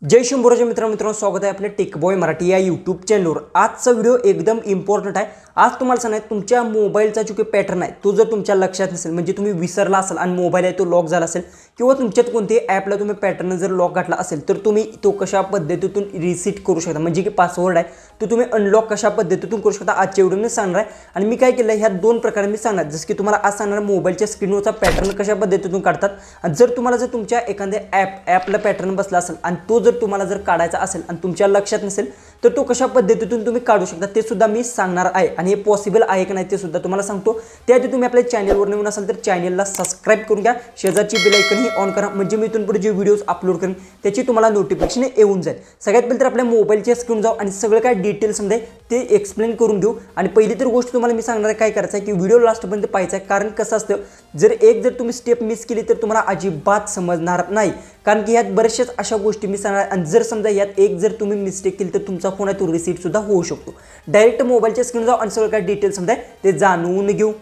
जय शंभूराजे मित्रांनो स्वागत आहे आपल्या टेकबॉय मराठी या यूट्यूब चॅनलवर। आजचा व्हिडिओ एकदम इम्पॉर्टंट आहे। आज तुम्हाला सांगायचं तुमच्या मोबाईलचा जो काही पॅटर्न आहे तो जर तुमच्या लक्षात नसेल, म्हणजे तुम्ही विसरला असाल आणि मोबाईल आहे तो लॉक झाला असेल किंवा तुमच्यात कोणत्याही ॲपला तुम्ही पॅटर्न जर लॉक घातला असेल तर तुम्ही तो कशा पद्धतीतून रिसेट करू शकता, म्हणजे की पासवर्ड आहे तो तुम्ही अनलॉक कशा पद्धतीतून करू शकता आजच्या व्हिडिओमध्ये सांगणार आहे। आणि मी काय केलं ह्या दोन प्रकारे मी सांगणार, जसं की तुम्हाला आज सांगणार मोबाईलच्या स्क्रीनवरचा पॅटर्न कशा पद्धतीतून काढतात आणि जर तुम्हाला तुमच्या एखाद्या ॲपला पॅटर्न बसला असेल आणि तो जर तुम्हाला जर काढायचा असेल आणि तुमच्या लक्षात नसेल तर तो कशा पद्धतीतून तुम्ही काढू शकता ते सुद्धा मी सांगणार आहे। आणि हे पॉसिबल आहे की नाही ते सुद्धा तुम्हाला सांगतो। त्याआधी तुम्ही आपल्या चॅनलवर नवीन असाल तर चॅनलला सबस्क्राइब करून घ्या, शेजारची बेल आयकन ही ऑन करा, म्हणजे मी इथून पुढे जे व्हिडिओज अपलोड करेन त्याची तुम्हाला नोटिफिकेशन येऊन जाईल। सगळ्यात पहिले तर आपल्या मोबाईलच्या स्क्रीन जाऊ आणि सगळं काय डिटेल्स मध्ये ते एक्सप्लेन करून घेऊ। आणि पहिली तर गोष्ट तुम्हाला मी सांगणार आहे काय करायचं आहे की व्हिडिओ लास्टपर्यंत पाहायचा आहे, कारण कसं असतं जर तुम्ही स्टेप मिस केली तर तुम्हाला अजिबात समजणार नाही, कारण की यात बरेचशाच अशा गोष्टी मी सांगणार आणि जर समजा यात जर तुम्ही मिस्टेक केली तर तुमचा फोन आहे तो रिसीट सुद्धा होऊ शकतो। डायरेक्ट मोबाईलच्या स्क्रीन जाऊ आणि सगळं काय डिटेल्स मध्ये ते जाणून घेऊ।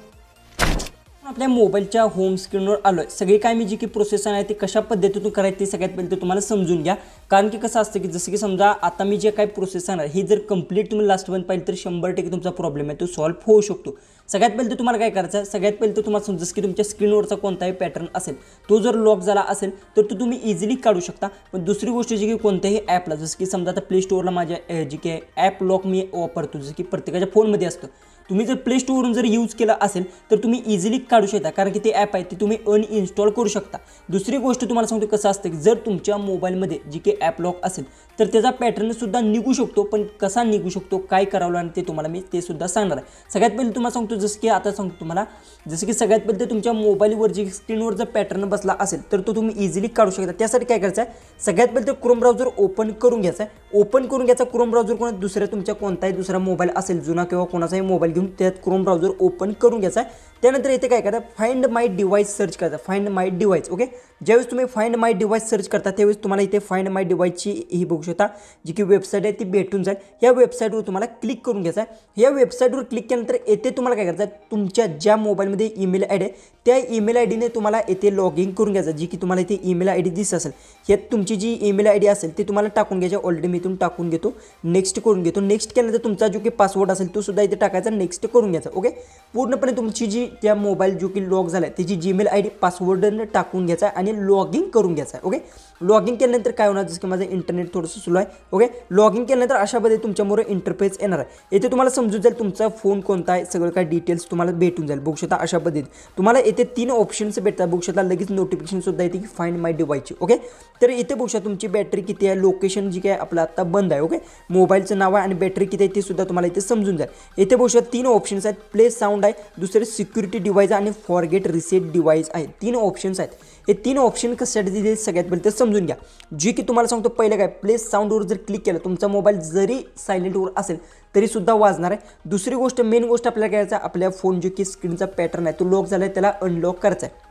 आपल्या मोबाईलच्या होम स्क्रीनवर आलोय। सगळी काय मी जी की प्रोसेस आहे ती कशा पद्धतीतून करायची ते सगळ्यात पहिले तुम्हाला समजून घ्या, कारण की कसं असतं की जसं की समजा आता मी जे काही प्रोसेस सांगणार ही जर कंप्लीट तुम्ही लास्टपर्यंत पाहिजे तर 100% तुमचा प्रॉब्लेम आहे तो सॉल्व्ह होऊ शकतो। सगळ्यात पहिले तुम्हाला काय करायचं आहे, सगळ्यात पहिले तुम्हाला समजा जसं की तुमच्या स्क्रीनवरचा कोणताही पॅटर्न असेल तो जर लॉक झाला असेल तर तो तुम्ही इझिली काढू शकता। पण दुसरी गोष्ट जी की कोणत्याही ॲपला जसं की समजा आता प्ले स्टोअरला माझ्या जी की ॲप लॉक मी वापरतो, जसं की प्रत्येकाच्या फोनमध्ये असतं, तुम्ही जर प्ले स्टोअरवरून जर यूज केला असेल तर तुम्ही इझिली काढू शकता, कारण की ते ॲप आहे ते तुम्ही अनइन्स्टॉल करू शकता। दुसरी गोष्ट तुम्हाला सांगतो कसं असतं की जर तुमच्या मोबाईलमध्ये जी की ॲप लॉक असेल तर त्याचा पॅटर्न सुद्धा निघू शकतो, पण कसा निघू शकतो काय करावं लागेल ते तुम्हाला मी ते सुद्धा सांगणार आहे। सगळ्यात पहिले तुम्हाला सांगतो जसं की आता सांगतो तुम्हाला, जसं की सगळ्यात पहिले तुमच्या मोबाईलवर जी स्क्रीनवर जर पॅटर्न बसला असेल तर तो तुम्ही इझिली काढू शकता। त्यासाठी काय करायचं आहे, सगळ्यात पहिले तर क्रोम ब्राउझर ओपन करून घ्यायचा आहे। ओपन करून घ्यायचा क्रोम ब्राउझर कोणा दुसऱ्या तुमच्या कोणताही दुसरा मोबाईल असेल जुना किंवा कोणाचाही मोबाईल घेऊन त्यात क्रोम ब्राउझर ओपन करून घ्यायचा आहे। त्यानंतर इथे काय करायचं, फाइंड माय डिव्हाइस सर्च करायचा, फाइंड माय डिव्हाइस। ओके, ज्यावेळेस तुम्ही फाइंड माय डिव्हाइस सर्च करता त्यावेळेस तुम्हाला इथे फाइंड माय डिव्हाइसची ही बघू शकता जी की वेबसाईट आहे ती भेटून जाईल। या वेबसाईटवर तुम्हाला क्लिक करून घ्यायचं आहे। या वेबसाईटवर क्लिक केल्यानंतर येथे तुम्हाला काय करायचं आहे, तुमच्या ज्या मोबाईलमध्ये ईमेल आय डी आहे त्या ईमेल आय डीने तुम्हाला येथे लॉग इन करून घ्यायचं, जी की तुम्हाला इथे ईमेल आय डी दिसत असेल यात तुमची जी ईमेल आय डी असेल ती तुम्हाला टाकून घ्यायची। ऑलरेडी मी इथून टाकून घेतो, नेक्स्ट करून घेतो। नेक्स्ट केल्यानंतर तुमचा जो की पासवर्ड असेल तो सुद्धा इथे टाकायचा, नेक्स्ट करून घ्यायचा। ओके, पूर्णपणे तुमची जी त्या मोबाईल जो की लॉक झाला आहे त्याची जीमेल आय डी पासवर्डने टाकून घ्यायचा आणि लॉग इन करून घ्यायचा। ओके, लॉग इन केल्यानंतर काय होणार, जसं की माझं इंटरनेट थोडंसं स्लो आहे। ओके, लॉग इन केल्यानंतर अशा पद्धतीने तुमच्यामुळे इंटरफेस येणार आहे। येथे तुम्हाला समजून जाईल तुमचा फोन कोणता आहे, सगळं काय डिटेल्स तुम्हाला भेटून जाईल। बघू शकता अशा पद्धतीने तुम्हाला येथे 3 ऑप्शन्स भेटतात। बघू शकता लगेच नोटिफिकेशन सुद्धा येते की फाइंड माय डिव्हाइसची। ओके, तर इथे बघू शकता तुमची बॅटरी किती आहे, लोकेशन जी काय आपलं आता बंद आहे। ओके, मोबाईलचं नाव आहे आणि बॅटरी किती आहे ते सुद्धा तुम्हाला इथे समजून जाईल। इथे बघू शकता 3 ऑप्शन्स आहेत, प्ले साऊंड आहे, दुसरे सिक्युरिटी डिव्हाइस आणि फॉरगेट रिसेट डिव्हाइस आहे। 3 ऑप्शन्स आहेत। हे 3 ऑप्शन कशासाठी दिले सगळ्यात पहिले ते समजून घ्या। जी की तुम्हाला सांगतो पहिलं काय, प्ले साऊंडवर जर क्लिक केलं तुमचा मोबाईल जरी सायलेंटवर असेल तरी सुद्धा वाजणार आहे। दुसरी गोष्ट मेन गोष्ट आपल्याला करायचं आहे, आपल्या फोन जो की स्क्रीनचा पॅटर्न आहे तो लॉक झाला आहे त्याला अनलॉक करायचा आहे।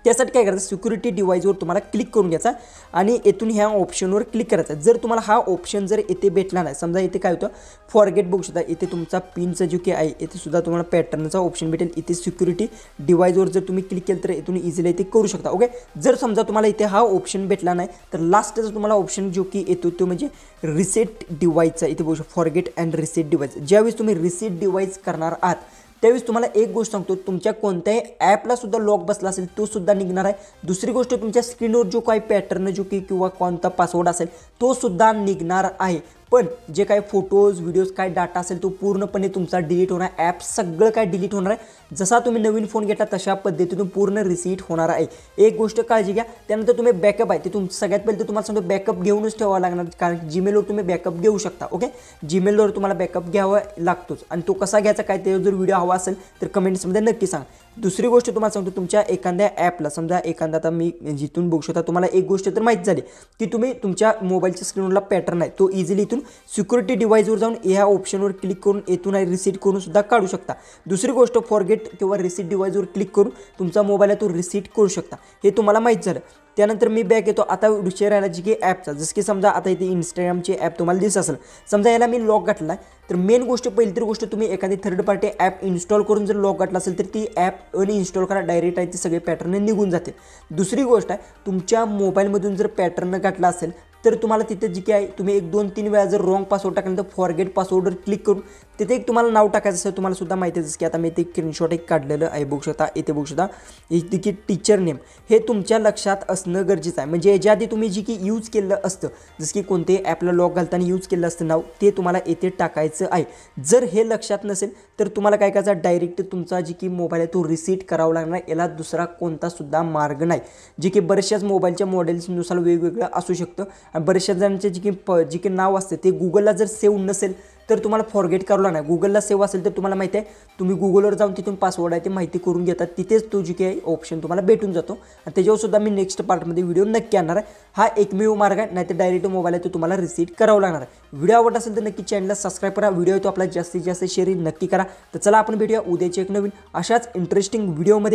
त्यासाठी काय करायचं, सिक्युरिटी डिव्हाइसवर तुम्हाला क्लिक करून घ्यायचा आणि येथून ह्या ऑप्शनवर क्लिक करायचं। जर तुम्हाला हा ऑप्शन जर येथे भेटला नाही, समजा इथे काय होतं फॉरगेट बघू शकता इथे तुमचा पिनचा जो की आहे इथे सुद्धा तुम्हाला पॅटर्नचा ऑप्शन भेटेल। इथे सिक्युरिटी डिव्हाइसवर जर तुम्ही क्लिक केलं तर इथून इझिली इथे करू शकता। ओके, जर समजा तुम्हाला इथे हा ऑप्शन भेटला नाही तर लास्टचा तुम्हाला ऑप्शन जो की येतो तो म्हणजे रिसेट डिव्हाइसचा। इथे बघू शकता फॉरगेट अँड रिसेट डिव्हाइस। ज्यावेळेस तुम्ही रिसेट डिव्हाइस करणार आहात त्यावेळेस तुम्हाला एक गोष्ट सांगतो, तुमच्या कोणत्याही ॲपला सुद्धा लॉक बसला असेल तो सुद्धा निघणार आहे। दुसरी गोष्ट तुमच्या स्क्रीनवर जो काही पॅटर्न जो की किंवा कोणता पासवर्ड असेल तो सुद्धा निघणार आहे। पण जे काही फोटोज व्हिडिओज काय डाटा असेल तो पूर्णपणे तुमचा डिलीट होणार, ॲप सगळं काय डिलीट होणार आहे। जसा तुम्ही नवीन फोन घेतला तशा पद्धतीतून पूर्ण रिसीट होणार आहे। एक गोष्ट काळजी घ्या। त्यानंतर तुम्ही बॅकअप आहे ते सगळ्यात पहिले तर तुम्हाला सांगतो बॅकअप घेऊनच ठेवावा लागणार, कारण जीमेलवर तुम्ही बॅकअप घेऊ शकता। ओके, जीमेलवर तुम्हाला बॅकअप घ्यावा लागतोच आणि तो कसा घ्यायचा काय ते जर व्हिडिओ हवा असेल तर कमेंट्समध्ये नक्की सांगा। दुसरी गोष्ट तुम्हाला सांगतो, तुमच्या एखाद्या ॲपला समजा एखादा आता मी जिथून बघू शकता तुम्हाला एक गोष्ट तर माहीत झाली की तुम्ही तुमच्या मोबाईलच्या स्क्रीनवरला पॅटर्न आहे तो इझिली इथून सिक्युरिटी डिव्हाइसवर जाऊन ह्या ऑप्शनवर क्लिक करून येथून रिसीट करून सुद्धा काढू शकता। दुसरी गोष्ट फॉरगेट किंवा रिसीट डिव्हाइसवर क्लिक करून तुमचा मोबाईल आहे तो रिसीट करू शकता, हे तुम्हाला माहीत झालं। त्यानंतर मी बॅक येतो। आता विषय राहिला जी की ॲपचा, जसं की समजा आता इथे इंस्टाग्रामची ॲप तुम्हाला दिसत असेल, समजा याला मी लॉक घातला आहे तर मेन गोष्ट पहिली तर गोष्ट तुम्ही एखादी थर्ड पार्टी ॲप इन्स्टॉल करून जर लॉक घातला असेल तर ती ॲप अनइन्स्टॉल करा, डायरेक्ट आहे ती सगळे पॅटर्न निघून जाते। दुसरी गोष्ट आहे तुमच्या मोबाईलमधून जर पॅटर्न घातला असेल तर तुम्हाला तिथे जी काय आहे तुम्ही 1-2-3 वेळा जर रॉंग पासवर्ड टाकल्यानंतर फॉरगेट पासवर्डवर क्लिक करून तिथे एक तुम्हाला नाव टाकायचं असेल, तुम्हाला सुद्धा माहिती आहे की आता मी इथे स्क्रीनशॉट एक काढलेलं आहे, बघू शकता इथे बघू शकता इथे की टीचर नेम हे तुमच्या लक्षात असणं गरजेचं आहे. म्हणजे याच्या आधी तुम्ही जी की यूज केलं असतं जसं की कोणते ॲपला लॉग घालताना यूज केलं असतं नाव ते तुम्हाला येथे टाकायचं आहे. जर हे लक्षात नसेल तर तुम्हाला काय करायचं डायरेक्ट तुमचा जी की मोबाईल आहे तो रिसेट करावा लागणार. याला दुसरा कोणता सुद्धा मार्ग नाही. जे की बऱ्याचशाच मोबाईलच्या मॉडेल्सनुसार वेगवेगळं असू शकतं आणि बऱ्याचशा जणांचे जी की नाव असते ते गुगलला जर सेव्ह नसेल तर तुम्हाला फॉरगेट करावं लागणार. गुगलला सेव्ह असेल तर तुम्हाला माहिती आहे तुम्ही गुगलवर जाऊन तिथून पासवर्ड आहे ते माहिती करून घेतात, तिथेच तो जी काही ऑप्शन तुम्हाला भेटून जातो आणि त्याच्यावर सुद्धा मी नेक्स्ट पार्टमध्ये व्हिडिओ नक्की आणणार आहे. हा एकमेव मार्ग आहे, नाही तर डायरेक्ट मोबाईल आहे तो तुम्हाला रिसेट करावं लागणार आहे. व्हिडिओ आवडत असेल तर नक्की चॅनलला सबस्क्राईब करा. व्हिडिओ तो आपला जास्तीत जास्त शेअर नक्की करा. तर चला आपण भेटूया उद्याच्या एक नवीन अशाच इंटरेस्टिंग व्हिडिओमध्ये.